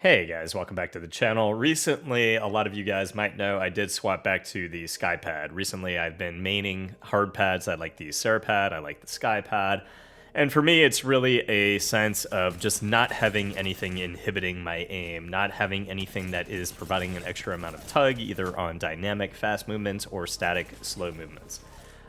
Hey guys, welcome back to the channel. Recently, a lot of you guys might know I did swap back to the SkyPad. Recently, I've been maining hard pads. I like the Cerapad, I like the SkyPad. And for me, it's really a sense of just not having anything inhibiting my aim, not having anything that is providing an extra amount of tug, either on dynamic fast movements or static slow movements.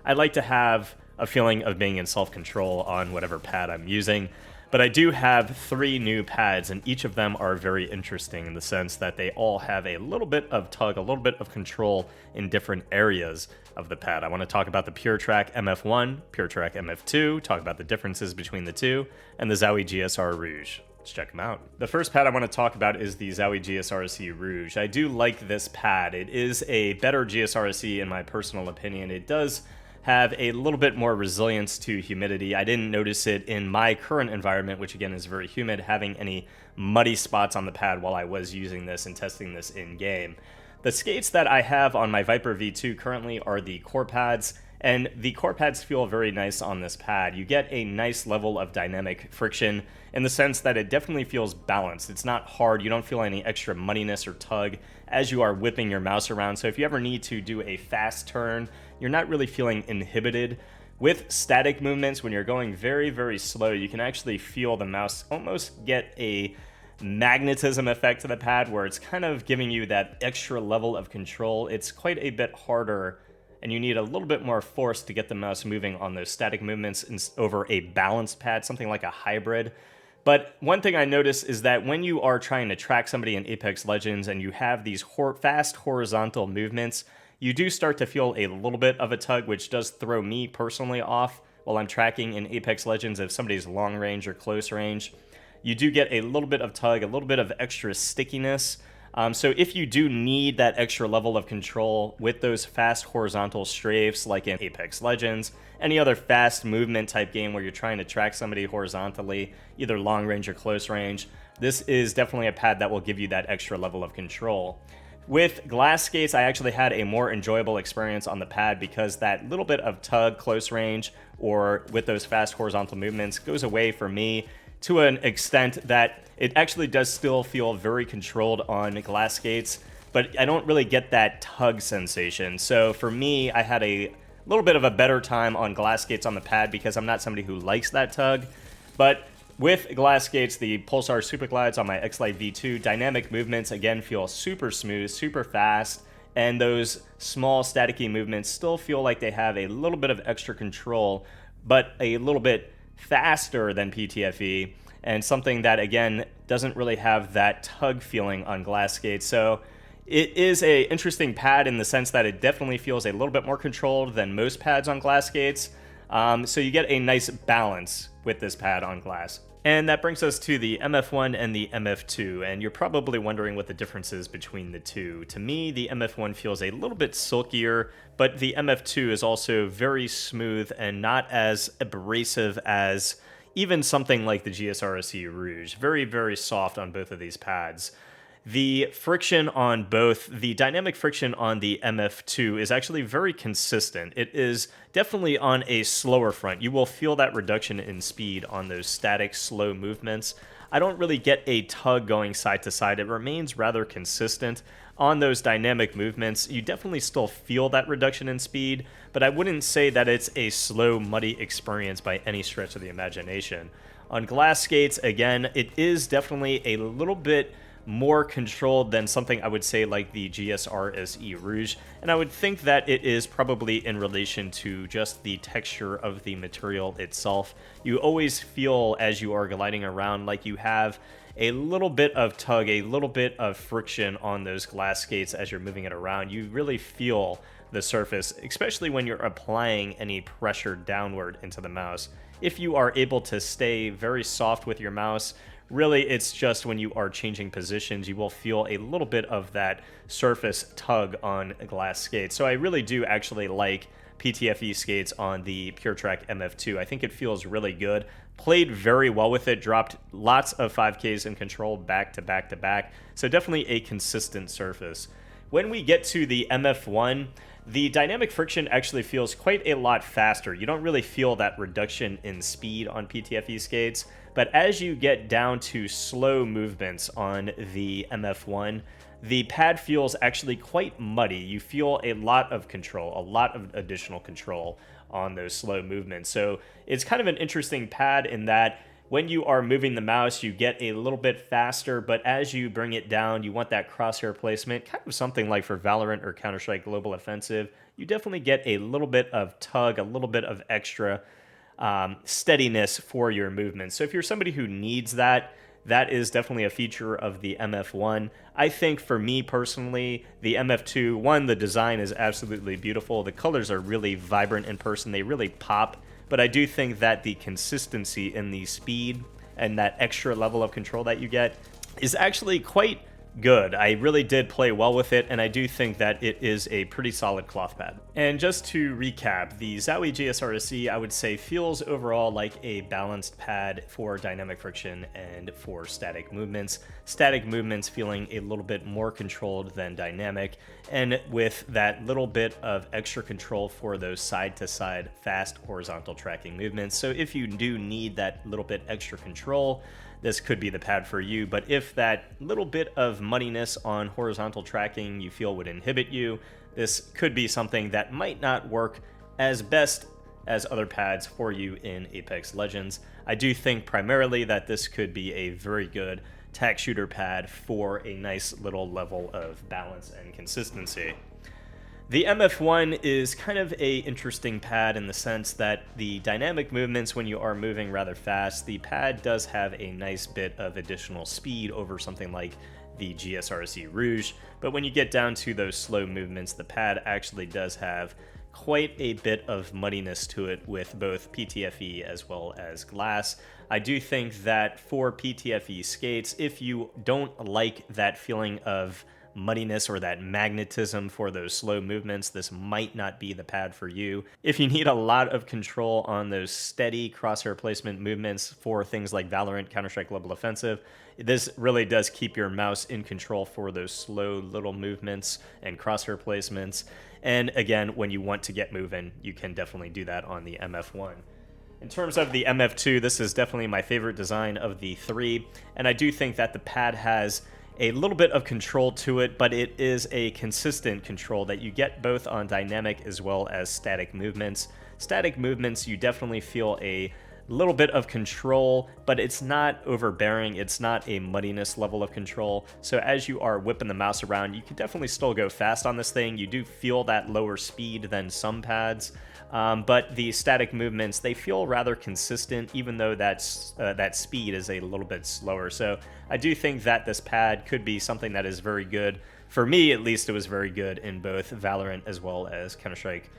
I like to have a feeling of being in self-control on whatever pad I'm using. But I do have 3 new pads, and each of them are very interesting in the sense that they all have a little bit of tug, a little bit of control in different areas of the pad. I want to talk about the Puretrak MF1, Puretrak MF2, talk about the differences between the two, and the Zowie GSR Rouge. Let's check them out. The first pad I want to talk about is the Zowie GSR-SE Rouge. I do like this pad. It is a better GSR-SE in my personal opinion. It does have a little bit more resilience to humidity. I didn't notice it in my current environment, which again is very humid, having any muddy spots on the pad while I was using this and testing this in game. The skates that I have on my Viper V2 currently are the core pads, and the core pads feel very nice on this pad. You get a nice level of dynamic friction in the sense that it definitely feels balanced. It's not hard, you don't feel any extra muddiness or tug as you are whipping your mouse around. So if you ever need to do a fast turn, you're not really feeling inhibited. With static movements, when you're going very, very slow, you can actually feel the mouse almost get a magnetism effect to the pad where it's kind of giving you that extra level of control. It's quite a bit harder, and you need a little bit more force to get the mouse moving on those static movements over a balanced pad, something like a hybrid. But one thing I noticed is that when you are trying to track somebody in Apex Legends and you have these fast horizontal movements, you do start to feel a little bit of a tug, which does throw me personally off while I'm tracking in Apex Legends if somebody's long range or close range. You do get a little bit of tug, a little bit of extra stickiness. So if you do need that extra level of control with those fast horizontal strafes like in Apex Legends, any other fast movement type game where you're trying to track somebody horizontally, either long range or close range, this is definitely a pad that will give you that extra level of control. With glass skates, I actually had a more enjoyable experience on the pad because that little bit of tug close range or with those fast horizontal movements goes away for me to an extent that it actually does still feel very controlled on glass skates, but I don't really get that tug sensation. So for me, I had a little bit of a better time on glass skates on the pad because I'm not somebody who likes that tug. But with glass skates, the Pulsar Superlights on my Xlite V2, dynamic movements again feel super smooth, super fast, and those small staticky movements still feel like they have a little bit of extra control, but a little bit faster than PTFE, and something that again doesn't really have that tug feeling on glass skates. So it is a interesting pad in the sense that it definitely feels a little bit more controlled than most pads on glass skates. So you get a nice balance with this pad on glass. And that brings us to the MF1 and the MF2, and you're probably wondering what the difference is between the two. To me, the MF1 feels a little bit silkier, but the MF2 is also very smooth and not as abrasive as even something like the GSR-SE Rouge. Very, very soft on both of these pads. The friction on both, the dynamic friction on the MF2 is actually very consistent. It is definitely on a slower front. You will feel that reduction in speed on those static, slow movements. I don't really get a tug going side to side. It remains rather consistent. On those dynamic movements, you definitely still feel that reduction in speed, but I wouldn't say that it's a slow, muddy experience by any stretch of the imagination. On glass skates, again, it is definitely a little bit more controlled than something I would say like the GSR-SE Rouge, and I would think that it is probably in relation to just the texture of the material itself. You always feel as you are gliding around like you have a little bit of tug, a little bit of friction on those glass skates as you're moving it around. You really feel the surface, especially when you're applying any pressure downward into the mouse. If you are able to stay very soft with your mouse, really, it's just when you are changing positions, you will feel a little bit of that surface tug on glass skates. So I really do actually like PTFE skates on the Puretrak MF2. I think it feels really good. Played very well with it, dropped lots of 5Ks in control back to back to back. So definitely a consistent surface. When we get to the MF1, the dynamic friction actually feels quite a lot faster. You don't really feel that reduction in speed on PTFE skates, but as you get down to slow movements on the MF1, the pad feels actually quite muddy. You feel a lot of control, a lot of additional control on those slow movements. So it's kind of an interesting pad in that when you are moving the mouse, you get a little bit faster, but as you bring it down, you want that crosshair placement, kind of something like for Valorant or Counter-Strike Global Offensive. You definitely get a little bit of tug, a little bit of extra steadiness for your movement. So if you're somebody who needs that, that is definitely a feature of the MF1. I think for me personally, the MF2, one, the design is absolutely beautiful. The colors are really vibrant in person. They really pop. But I do think that the consistency in the speed and that extra level of control that you get is actually quite good. I really did play well with it, and I do think that it is a pretty solid cloth pad. And just to recap, the Zowie GSR-SE, I would say, feels overall like a balanced pad for dynamic friction and for static movements. Static movements feeling a little bit more controlled than dynamic, and with that little bit of extra control for those side-to-side fast horizontal tracking movements. So if you do need that little bit extra control, this could be the pad for you. But if that little bit of muddiness on horizontal tracking you feel would inhibit you, this could be something that might not work as best as other pads for you in Apex Legends. I do think primarily that this could be a very good tack shooter pad for a nice little level of balance and consistency. The MF1 is kind of a interesting pad in the sense that the dynamic movements, when you are moving rather fast, the pad does have a nice bit of additional speed over something like the GSR-SE Rouge, but when you get down to those slow movements, the pad actually does have quite a bit of muddiness to it with both PTFE as well as glass. I do think that for PTFE skates, if you don't like that feeling of muddiness or that magnetism for those slow movements, this might not be the pad for you. If you need a lot of control on those steady crosshair placement movements for things like Valorant, Counter-Strike Global Offensive, this really does keep your mouse in control for those slow little movements and crosshair placements. And again, when you want to get moving, you can definitely do that on the MF1. In terms of the MF2, this is definitely my favorite design of the three, and I do think that the pad has a little bit of control to it, but it is a consistent control that you get both on dynamic as well as static movements. Static movements, you definitely feel a little bit of control, but it's not overbearing. It's not a muddiness level of control. So as you are whipping the mouse around, you can definitely still go fast on this thing. You do feel that lower speed than some pads. But the static movements, they feel rather consistent, even though that speed is a little bit slower. So I do think that this pad could be something that is very good. For me, at least, it was very good in both Valorant as well as Counter-Strike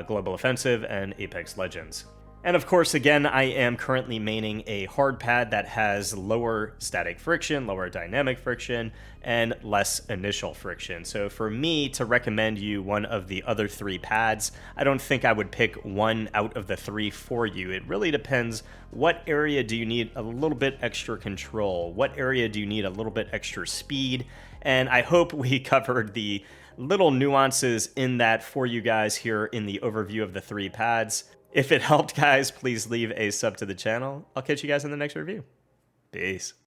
Global Offensive and Apex Legends. And of course, again, I am currently maining a hard pad that has lower static friction, lower dynamic friction, and less initial friction. So for me to recommend you one of the other three pads, I don't think I would pick one out of the three for you. It really depends, what area do you need a little bit extra control? What area do you need a little bit extra speed? And I hope we covered the little nuances in that for you guys here in the overview of the three pads. If it helped, guys, please leave a sub to the channel. I'll catch you guys in the next review. Peace.